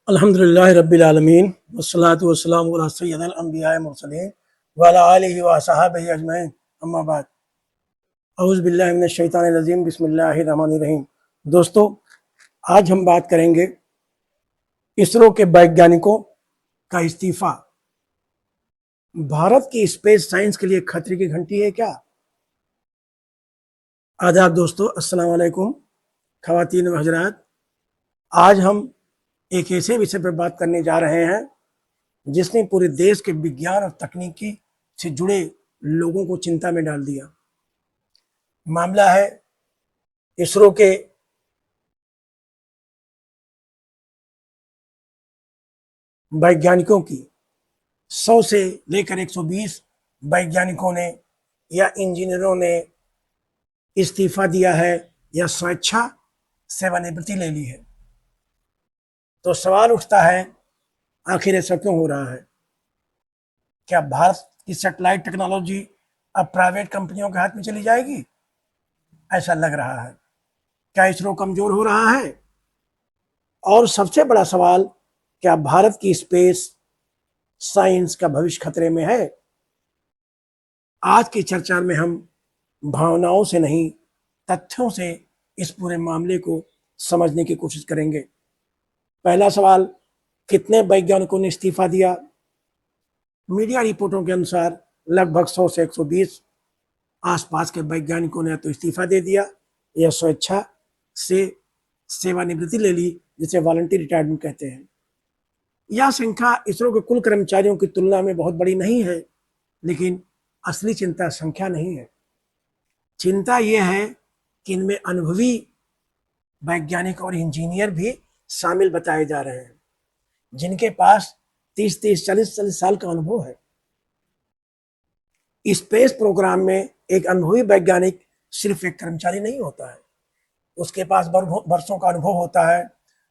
अल्हम्दुलिल्लाहि रब्बिल आलमीन वस्सलातु वस्सलामु अला सय्यिदिल अंबियाए मुरसलीन व अला आलिहि व असहाबिहि अजमईन अम्मा बाद औज़ु बिल्लाहि मिनश शैतानिर रजीम बिस्मिल्लाहिर रहमानिर रहीम। दोस्तों, आज हम बात करेंगे इसरो के वैज्ञानिकों का इस्तीफा भारत की स्पेस साइंस के लिए खतरे की घंटी है क्या? आदाब दोस्तों, अस्सलाम वालेकुम ख़वातीन व हज़रात। आज हम एक ऐसे विषय पर बात करने जा रहे हैं जिसने पूरे देश के विज्ञान और तकनीकी से जुड़े लोगों को चिंता में डाल दिया। मामला है इसरो के वैज्ञानिकों की। 100 से लेकर 120 वैज्ञानिकों ने या इंजीनियरों ने इस्तीफा दिया है या स्वेच्छा सेवानिवृत्ति ले ली है। तो सवाल उठता है, आखिर ऐसा क्यों हो रहा है? क्या भारत की सैटेलाइट टेक्नोलॉजी अब प्राइवेट कंपनियों के हाथ में चली जाएगी? ऐसा लग रहा है। क्या इसरो कमजोर हो रहा है? और सबसे बड़ा सवाल, क्या भारत की स्पेस साइंस का भविष्य खतरे में है? आज की चर्चा में हम भावनाओं से नहीं, तथ्यों से इस पूरे मामले को समझने की कोशिश करेंगे। पहला सवाल, कितने वैज्ञानिकों ने इस्तीफा दिया? मीडिया रिपोर्टों के अनुसार लगभग 100 से 120 आसपास के वैज्ञानिकों ने तो इस्तीफा दे दिया या स्वेच्छा से सेवानिवृत्ति ले ली, जिसे वॉलंटियर रिटायरमेंट कहते हैं। यह संख्या इसरो के कुल कर्मचारियों की तुलना में बहुत बड़ी नहीं है, लेकिन असली चिंता संख्या नहीं है। चिंता यह है कि इनमें अनुभवी वैज्ञानिक और इंजीनियर भी शामिल बताए जा रहे हैं, जिनके पास 30-30, 40-40 साल का अनुभव है। स्पेस प्रोग्राम में एक अनुभवी वैज्ञानिक सिर्फ एक कर्मचारी नहीं होता है, उसके पास वर्षों का अनुभव होता है।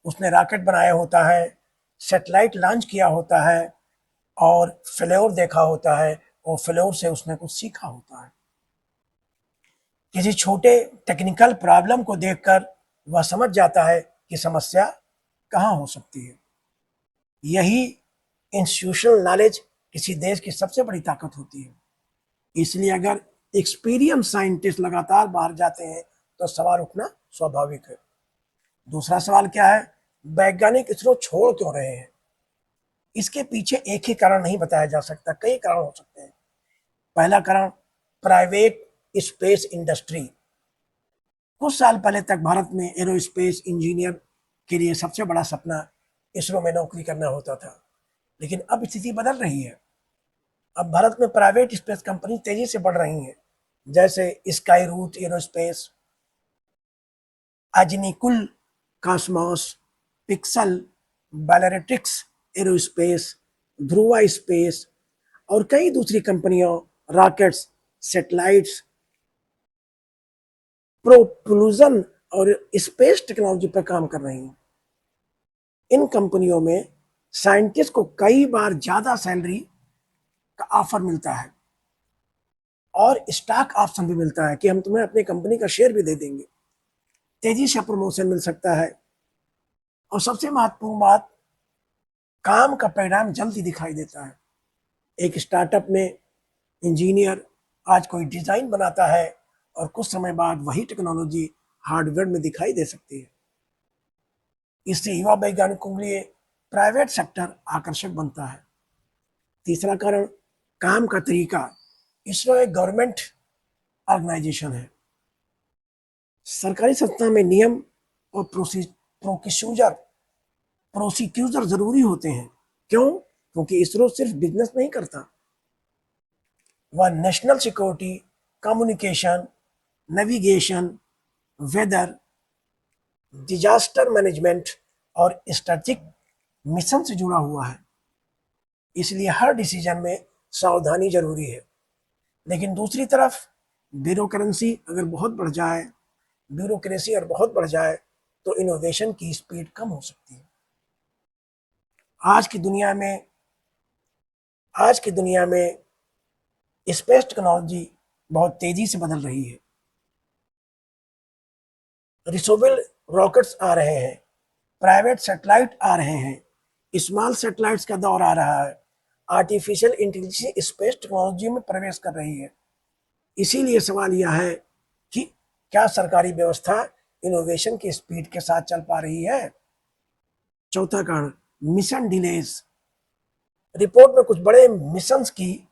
उसने रॉकेट बनाया होता है, सैटेलाइट लॉन्च किया होता है और फेल्योर देखा होता है, और फेल्योर से उसने कुछ सीखा होता है। किसी छोटे टेक्निकल प्रॉब्लम को देखकर वह समझ जाता है कि समस्या कहाँ हो सकती है। यही इंस्टीट्यूशनल नॉलेज किसी देश की सबसे बड़ी ताकत होती है। इसलिए अगर एक्सपीरियंस साइंटिस्ट लगातार बाहर जाते हैं तो सवाल उठना स्वाभाविक है। दूसरा सवाल क्या है, वैज्ञानिक इसरो छोड़ क्यों रहे हैं? इसके पीछे एक ही कारण नहीं बताया जा सकता, कई कारण हो सकते हैं। पहला कारण, प्राइवेट स्पेस इंडस्ट्री। कुछ साल पहले तक भारत में एरोस्पेस इंजीनियर के लिए सबसे बड़ा सपना इसरो में नौकरी करना होता था, लेकिन अब स्थिति बदल रही है। अब भारत में प्राइवेट स्पेस कंपनी तेजी से बढ़ रही हैं, जैसे Skyroot Aerospace, Agnikul Cosmos, Pixxel, Bellatrix Aerospace, Dhruva space और कई दूसरी कंपनियां रॉकेट्स, सैटेलाइट्स, प्रोपल्यूशन और स्पेस टेक्नोलॉजी पर काम कर रही हैं। इन कंपनियों में साइंटिस्ट को कई बार ज्यादा सैलरी का ऑफर मिलता है और स्टॉक ऑप्शन भी मिलता है कि हम तुम्हें अपनी कंपनी का शेयर भी दे देंगे। तेजी से प्रमोशन मिल सकता है, और सबसे महत्वपूर्ण बात, काम का परिणाम जल्दी दिखाई देता है। एक स्टार्टअप में इंजीनियर आज कोई डिजाइन बनाता है और कुछ समय बाद वही टेक्नोलॉजी हार्डवेयर में दिखाई दे सकती है। इससे युवा वैज्ञानिकों के लिए प्राइवेट सेक्टर आकर्षक बनता है। तीसरा कारण, काम का तरीका। इसरो एक गवर्नमेंट ऑर्गेनाइजेशन है। सरकारी संस्था में नियम और प्रोसीक्यूजर जरूरी होते हैं। क्यों? क्योंकि इसरो सिर्फ बिजनेस नहीं करता, वह national security, communication, navigation, weather, disaster management और स्ट्रेटेजिक मिशन से जुड़ा हुआ है। इसलिए हर डिसीजन में सावधानी जरूरी है। लेकिन दूसरी तरफ ब्यूरोक्रेसी अगर बहुत बढ़ जाए तो इनोवेशन की स्पीड कम हो सकती है। आज की दुनिया में स्पेस टेक्नोलॉजी बहुत तेजी से बदल रही है। रिसोवेल रॉकेट्स आ रहे हैं, प्राइवेट सैटेलाइट आ रहे हैं, स्मॉल सैटेलाइट्स का दौर आ रहा है, आर्टिफिशियल इंटेलिजेंस स्पेस टेक्नोलॉजी में प्रवेश कर रही है। इसीलिए सवाल यह है कि क्या सरकारी व्यवस्था इनोवेशन की स्पीड के साथ चल पा रही है। चौथा कारण, मिशन डिलेज। रिपोर्ट में कुछ बड़े मिशंस की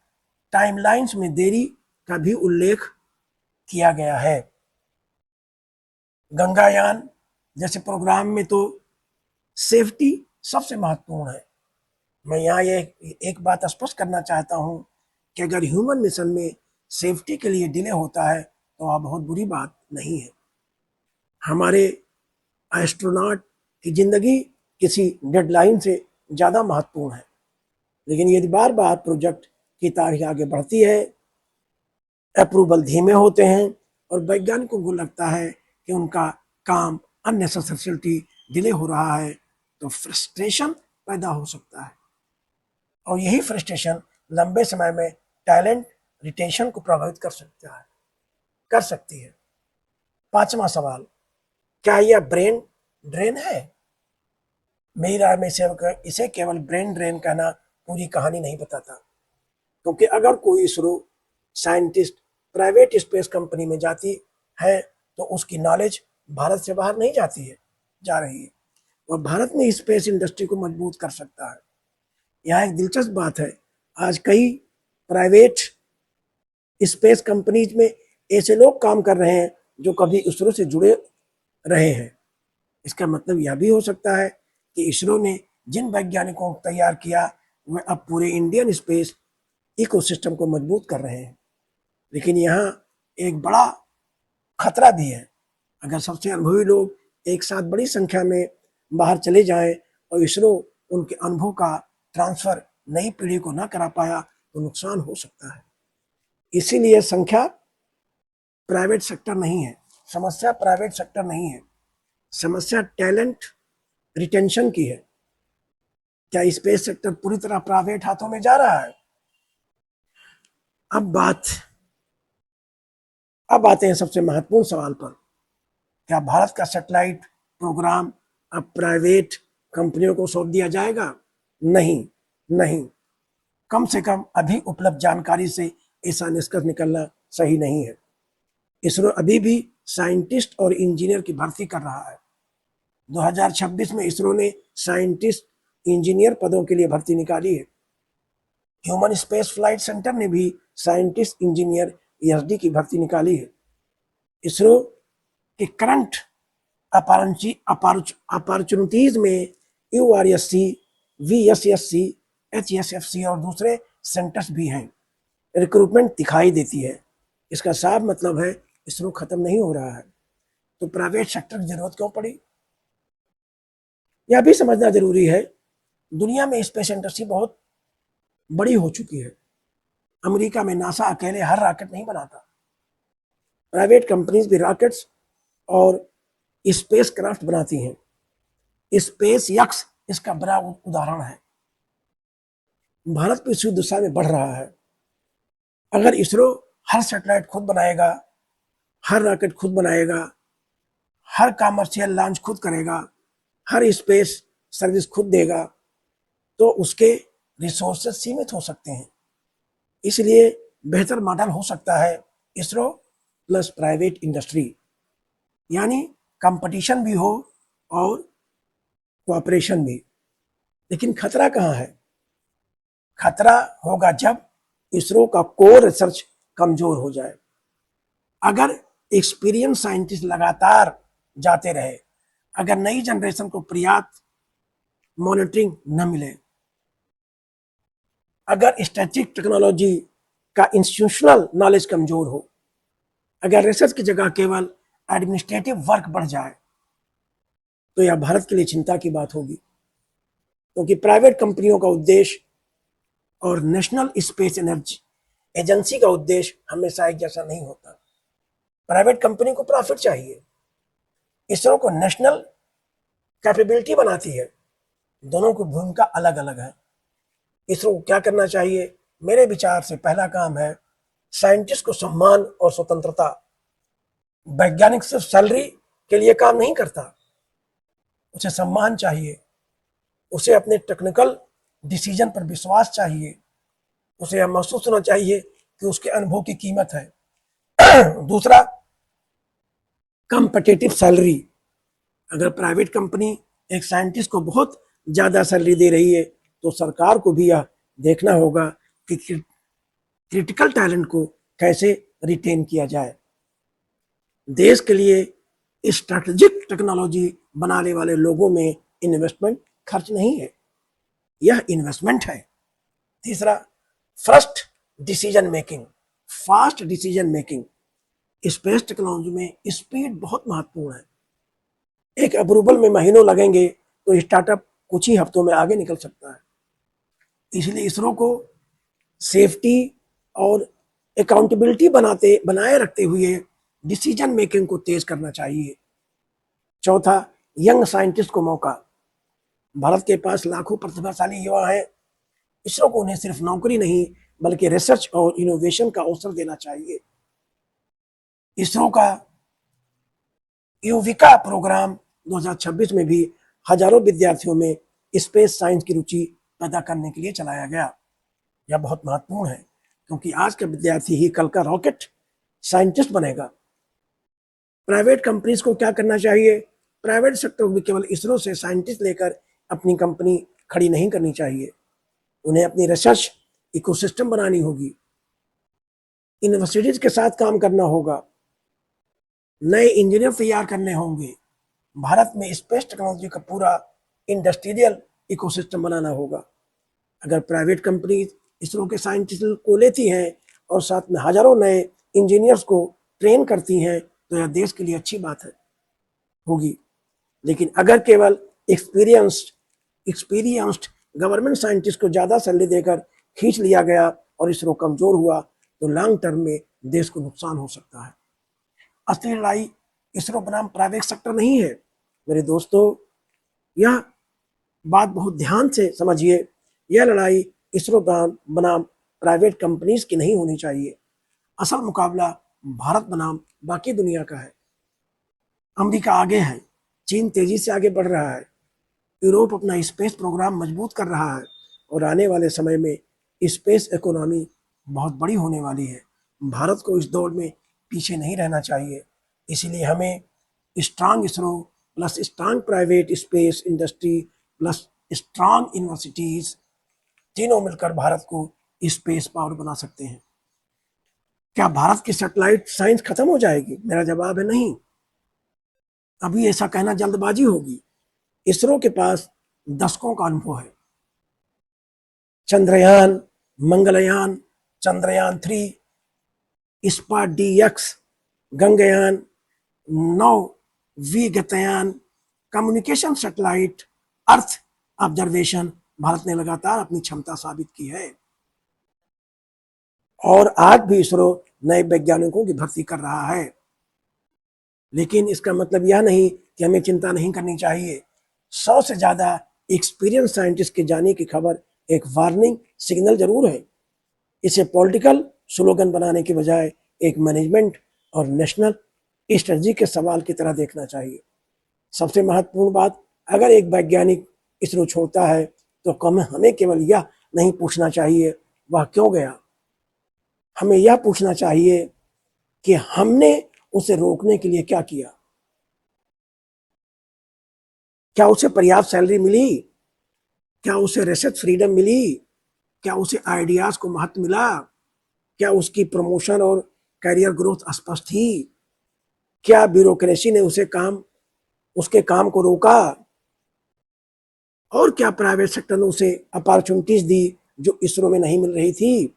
टाइमलाइंस में देरी का भी उल्लेख किया गया है। गंगायान जैसे प्रोग्राम में तो सेफ्टी सबसे महत्वपूर्ण है। मैं यहाँ ये एक बात स्पष्ट करना चाहता हूँ कि अगर ह्यूमन मिशन में सेफ्टी के लिए डिले होता है तो वह बहुत बुरी बात नहीं है। हमारे एस्ट्रोनॉट की जिंदगी किसी डेडलाइन से ज़्यादा महत्वपूर्ण है। लेकिन यदि बार बार प्रोजेक्ट की तारीख आगे बढ़ती है, अप्रूवल धीमे होते हैं और वैज्ञानिकों को लगता है कि उनका काम अननेसेसरी डिले हो रहा है, तो फ्रस्ट्रेशन पैदा हो सकता है और यही फ्रस्ट्रेशन लंबे समय में टैलेंट रिटेंशन को प्रभावित कर सकती है। पांचवा सवाल, क्या यह ब्रेन ड्रेन है। मेरी राय में इसे केवल ब्रेन ड्रेन कहना पूरी कहानी नहीं बताता, क्योंकि अगर कोई ISRO scientist private space company में जाती है तो उसकी नॉलेज भारत से बाहर नहीं जा रही है। वह भारत में स्पेस इंडस्ट्री को मजबूत कर सकता है। यहाँ एक दिलचस्प बात है, आज कई प्राइवेट स्पेस कंपनीज में ऐसे लोग काम कर रहे हैं जो कभी इसरो से जुड़े रहे हैं। इसका मतलब यह भी हो सकता है कि इसरो ने जिन वैज्ञानिकों को तैयार किया वे अब पूरे इंडियन स्पेस इकोसिस्टम को मजबूत कर रहे हैं। लेकिन यहाँ एक बड़ा खतरा भी है। अगर सबसे अनुभवी लोग एक साथ बड़ी संख्या में बाहर चले जाएं और इसरो उनके अनुभव का ट्रांसफर नई पीढ़ी को ना करा पाया तो नुकसान हो सकता है। इसीलिए प्राइवेट सेक्टर नहीं है समस्या, प्राइवेट सेक्टर नहीं है समस्या, टैलेंट रिटेंशन की है। क्या स्पेस सेक्टर पूरी तरह प्राइवेट हाथों में जा रहा है। अब आते हैं सबसे महत्वपूर्ण सवाल पर, क्या भारत का सैटेलाइट प्रोग्राम अब प्राइवेट कंपनियों को सौंप दिया जाएगा। नहीं नहीं, कम से कम अभी उपलब्ध जानकारी से ऐसा निष्कर्ष निकलना सही नहीं है। इसरो अभी भी साइंटिस्ट और इंजीनियर की भर्ती कर रहा है। 2026 में इसरो ने साइंटिस्ट इंजीनियर पदों के लिए भर्ती निकाली है। ह्यूमन स्पेस फ्लाइट सेंटर ने भी साइंटिस्ट इंजीनियर ESD की भर्ती निकाली है। इसरो के करंट अपॉर्चुनिटीज में URSC, VSSC, HSFC और दूसरे सेंटर्स भी हैं। रिक्रूटमेंट दिखाई देती है। इसका साफ मतलब है इसरो खत्म नहीं हो रहा है, तो प्राइवेट सेक्टर की जरूरत क्यों पड़ी। यह भी समझना जरूरी है, दुनिया में स्पेस इंडस्ट्री बहुत बड़ी हो चुकी है। अमेरिका में नासा अकेले हर रॉकेट नहीं बनाता, प्राइवेट कंपनीज भी रॉकेट्स और स्पेस क्राफ्ट बनाती हैं। स्पेस यक्स इसका बड़ा उदाहरण है। भारत भी इसी दिशा में बढ़ रहा है। अगर इसरो हर सैटेलाइट खुद बनाएगा, हर रॉकेट खुद बनाएगा, हर कमर्शियल लॉन्च खुद करेगा, हर स्पेस सर्विस खुद देगा, तो उसके रिसोर्सेज सीमित हो सकते हैं। इसलिए बेहतर मॉडल हो सकता है इसरो प्लस प्राइवेट इंडस्ट्री, यानी कंपटीशन भी हो और कोऑपरेशन भी। लेकिन खतरा कहाँ है। खतरा होगा जब इसरो का कोर रिसर्च कमजोर हो जाए। अगर एक्सपीरियंस साइंटिस्ट लगातार जाते रहे, अगर नई जनरेशन को पर्याप्त मॉनिटरिंग न मिले, अगर स्टैटिक टेक्नोलॉजी का इंस्टीट्यूशनल नॉलेज कमजोर हो, अगर रिसर्च की जगह केवल एडमिनिस्ट्रेटिव वर्क बढ़ जाए, तो यह भारत के लिए चिंता की बात होगी। क्योंकि प्राइवेट कंपनियों का उद्देश्य और नेशनल स्पेस एजेंसी का उद्देश्य हमेशा एक जैसा नहीं होता। प्राइवेट कंपनी को प्रॉफिट चाहिए, इसरो को नेशनल कैपेबिलिटी बनाती है। दोनों की भूमिका अलग अलग है। इसरो को क्या करना चाहिए। मेरे विचार से पहला काम है साइंटिस्ट को सम्मान और स्वतंत्रता। वैज्ञानिक सिर्फ सैलरी के लिए काम नहीं करता, उसे सम्मान चाहिए, उसे अपने टेक्निकल डिसीजन पर विश्वास चाहिए, उसे यह महसूस होना चाहिए कि उसके अनुभव की कीमत है। दूसरा, कम्पिटिटिव सैलरी। अगर प्राइवेट कंपनी एक साइंटिस्ट को बहुत ज़्यादा सैलरी दे रही है तो सरकार को भी यह देखना होगा कि क्रिटिकल टैलेंट को कैसे रिटेन किया जाए। देश के लिए स्ट्रैटेजिक टेक्नोलॉजी बनाने वाले लोगों में इन्वेस्टमेंट खर्च नहीं है, यह इन्वेस्टमेंट है। तीसरा, first decision making, fast decision making. Space technology में स्पीड बहुत महत्वपूर्ण है। एक अप्रूवल में महीनों लगेंगे तो स्टार्टअप कुछ ही हफ्तों में आगे निकल सकता है। इसलिए इसरो को सेफ्टी और अकाउंटेबिलिटी बनाए रखते हुए डिसीजन मेकिंग को तेज करना चाहिए। चौथा, यंग साइंटिस्ट को मौका। भारत के पास लाखों प्रतिभाशाली युवा हैं। इसरो को उन्हें सिर्फ नौकरी नहीं बल्कि रिसर्च और इनोवेशन का अवसर देना चाहिए। इसरो का युविका प्रोग्राम 2026 में भी हजारों विद्यार्थियों में स्पेस साइंस की रुचि पैदा करने के लिए चलाया गया। यह बहुत महत्वपूर्ण है क्योंकि आज का विद्यार्थी ही कल का रॉकेट साइंटिस्ट बनेगा। प्राइवेट कंपनीज को क्या करना चाहिए? प्राइवेट सेक्टर को भी केवल इसरो से साइंटिस्ट लेकर अपनी कंपनी खड़ी नहीं करनी चाहिए। उन्हें अपनी रिसर्च इकोसिस्टम बनानी होगी, यूनिवर्सिटीज के साथ काम करना होगा, नए इंजीनियर तैयार करने होंगे। भारत में स्पेस टेक्नोलॉजी का पूरा इंडस्ट्रियल इकोसिस्टम बनाना होगा। अगर प्राइवेट कंपनी इसरो के साइंटिस्ट को लेती हैं और साथ में हजारों नए इंजीनियर्स को ट्रेन करती हैं तो यह देश के लिए अच्छी बात है होगी। लेकिन अगर केवल एक्सपीरियंस्ड गवर्नमेंट साइंटिस्ट को ज़्यादा सैलरी देकर खींच लिया गया और इसरो कमज़ोर हुआ तो लॉन्ग टर्म में देश को नुकसान हो सकता है। असली लड़ाई इसरो बनाम प्राइवेट सेक्टर नहीं है। मेरे दोस्तों, यह बात बहुत ध्यान से समझिए। यह लड़ाई इसरो बनाम प्राइवेट कंपनीज की नहीं होनी चाहिए। असल मुकाबला भारत बनाम बाकी दुनिया का है। अमेरिका आगे है, चीन तेजी से आगे बढ़ रहा है, यूरोप अपना स्पेस प्रोग्राम मजबूत कर रहा है और आने वाले समय में स्पेस इकोनॉमी बहुत बड़ी होने वाली है। भारत को इस दौड़ में पीछे नहीं रहना चाहिए। इसीलिए हमें strong ISRO plus strong private space industry plus strong universities, तीनों मिलकर भारत को स्पेस पावर बना सकते हैं। क्या भारत की सैटेलाइट साइंस खत्म हो जाएगी? मेरा जवाब है नहीं। अभी ऐसा कहना जल्दबाजी होगी। इसरो के पास दशकों का अनुभव है। चंद्रयान, मंगलयान, चंद्रयान 3, स्पार्ट DX, गंगयान, 9 विगतयान, communication satellite, earth observation, Bharat ने लगातार अपनी क्षमता साबित की है और आज भी इसरो नए वैज्ञानिकों की भर्ती कर रहा है। लेकिन इसका मतलब यह नहीं कि हमें चिंता नहीं करनी चाहिए। 100 से ज्यादा एक्सपीरियंस साइंटिस्ट के जाने की खबर एक वार्निंग सिग्नल जरूर है। इसे पॉलिटिकल स्लोगन बनाने के बजाय एक मैनेजमेंट और नेशनल स्ट्रेटजी के सवाल की तरह देखना चाहिए। सबसे महत्वपूर्ण बात, अगर एक वैज्ञानिक इसरो छोड़ता है तो हमें केवल यह नहीं पूछना चाहिए वह क्यों गया। हमें यह पूछना चाहिए कि हमने उसे रोकने के लिए क्या किया। क्या उसे पर्याप्त सैलरी मिली? क्या उसे रिसर्च फ्रीडम मिली? क्या उसे आइडियाज को महत्व मिला? क्या उसकी प्रमोशन और करियर ग्रोथ स्पष्ट थी? क्या ब्यूरोक्रेसी ने उसके काम को रोका? और क्या प्राइवेट सेक्टर ने उसे अपॉर्चुनिटीज दी जो इसरो में नहीं मिल रही थी?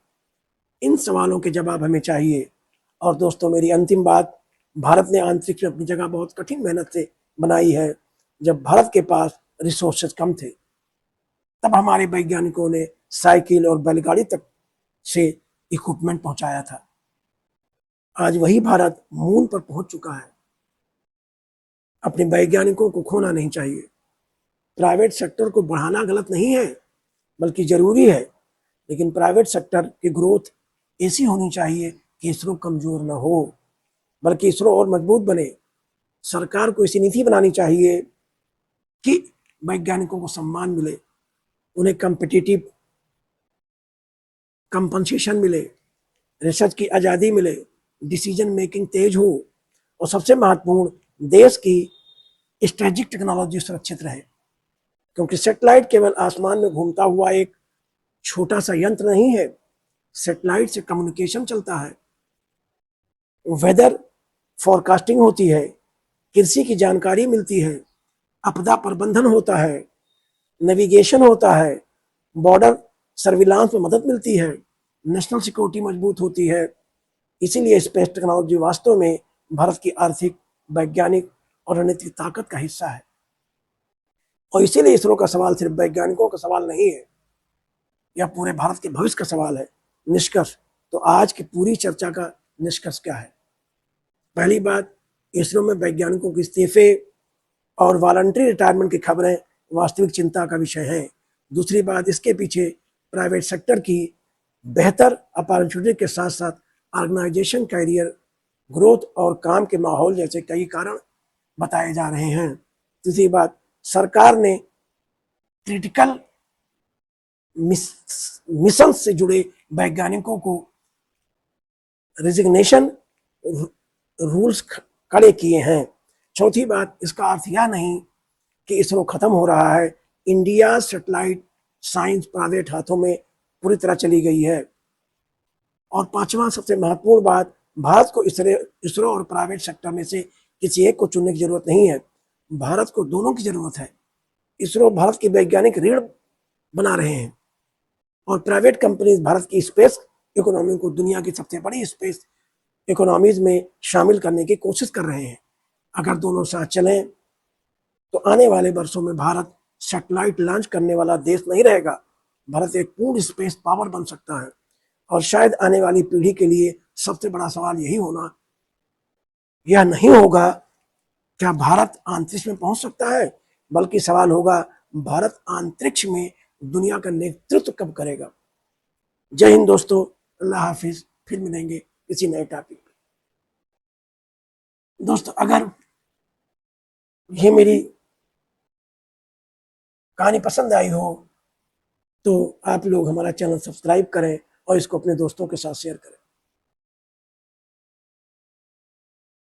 इन सवालों के जवाब हमें चाहिए। और दोस्तों, मेरी अंतिम बात, भारत ने अंतरिक्ष में अपनी जगह बहुत कठिन मेहनत से बनाई है। जब भारत के पास रिसोर्सेज कम थे तब हमारे वैज्ञानिकों ने साइकिल और बैलगाड़ी तक से इक्विपमेंट पहुंचाया था। आज वही भारत मून पर पहुंच चुका है। अपने वैज्ञानिकों को खोना नहीं चाहिए। प्राइवेट सेक्टर को बढ़ाना गलत नहीं है बल्कि जरूरी है, लेकिन प्राइवेट सेक्टर की ग्रोथ ऐसी होनी चाहिए कि इसरो कमजोर न हो बल्कि इसरो और मजबूत बने। सरकार को ऐसी नीति बनानी चाहिए कि वैज्ञानिकों को सम्मान मिले, उन्हें कम्पिटिटिव कंपनसेशन मिले, रिसर्च की आज़ादी मिले, डिसीजन मेकिंग तेज हो, और सबसे महत्वपूर्ण देश की स्ट्रेटेजिक टेक्नोलॉजी सुरक्षित रहे। क्योंकि सैटेलाइट केवल आसमान में घूमता हुआ एक छोटा सा यंत्र नहीं है, सैटेलाइट से कम्युनिकेशन चलता है, वेदर फोरकास्टिंग होती है, कृषि की जानकारी मिलती है, आपदा प्रबंधन होता है, नेविगेशन होता है, बॉर्डर सर्विलांस में मदद मिलती है, नेशनल सिक्योरिटी मजबूत होती है। इसीलिए स्पेस टेक्नोलॉजी वास्तव में भारत की आर्थिक, वैज्ञानिक और रणनीतिक ताकत का हिस्सा है। और इसीलिए इसरो का सवाल सिर्फ वैज्ञानिकों का सवाल नहीं है, यह पूरे भारत के भविष्य का सवाल है। निष्कर्ष, तो आज की पूरी चर्चा का निष्कर्ष क्या है? पहली बात, इसरो में वैज्ञानिकों के इस्तीफे और वॉलंटरी रिटायरमेंट की खबरें वास्तविक चिंता का विषय हैं। दूसरी बात, इसके पीछे प्राइवेट सेक्टर की बेहतर अपॉर्चुनिटी के साथ साथ ऑर्गेनाइजेशन, कैरियर ग्रोथ और काम के माहौल जैसे कई कारण बताए जा रहे हैं। तीसरी बात, सरकार ने क्रिटिकल मिशन से जुड़े वैज्ञानिकों को रिजिग्नेशन रूल्स कड़े किए हैं। चौथी बात, इसका अर्थ यह नहीं कि इसरो खत्म हो रहा है। इंडिया सैटेलाइट साइंस प्राइवेट हाथों में पूरी तरह चली गई है। और पांचवा सबसे महत्वपूर्ण बात, भारत को इसरो और प्राइवेट सेक्टर में से किसी एक को चुनने की जरूरत नहीं है, भारत को दोनों की जरूरत है। इसरो भारत की वैज्ञानिक रीढ़ बना रहे हैं और प्राइवेट कंपनीज भारत की स्पेस इकोनॉमी को दुनिया की सबसे बड़ी स्पेस इकोनॉमीज में शामिल करने की कोशिश कर रहे हैं। अगर दोनों साथ चलें तो आने वाले वर्षों में भारत सैटेलाइट लॉन्च करने वाला देश नहीं रहेगा, भारत एक पूर्ण स्पेस पावर बन सकता है। और शायद आने वाली पीढ़ी के लिए सबसे बड़ा सवाल यह नहीं होगा क्या भारत अंतरिक्ष में पहुंच सकता है, बल्कि सवाल होगा भारत अंतरिक्ष में दुनिया का नेतृत्व कब करेगा। जय हिंद दोस्तों, अल्लाह हाफिज, फिर मिलेंगे किसी नए टॉपिक पे। दोस्तों, अगर ये मेरी कहानी पसंद आई हो तो आप लोग हमारा चैनल सब्सक्राइब करें और इसको अपने दोस्तों के साथ शेयर करें।